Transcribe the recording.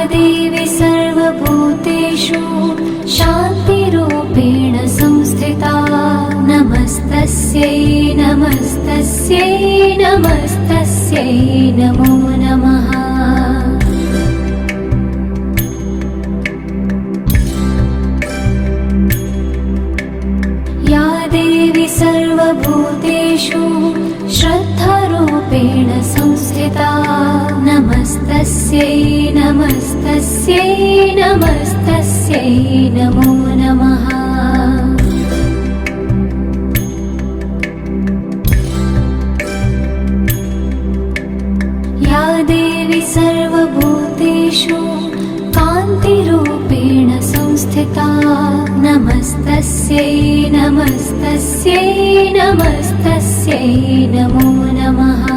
देवी सर्वभूतेषु शान्तिरूपेण संस्थिता। नमस्तस्यै नमस्तस्यै नमस्तस्यै नमो नमः। या देवी सर्वभूतेषु श्रद्धारूपेण संस्थिता। नमस्तस्यै नमस्तस्यै नमस्तस्यै नमो नमः। या देवी सर्वभूतेषु कान्तिरूपेण संस्थिता। नमस्तस्यै नमस्तस्यै नमस्तस्यै नमो नमः।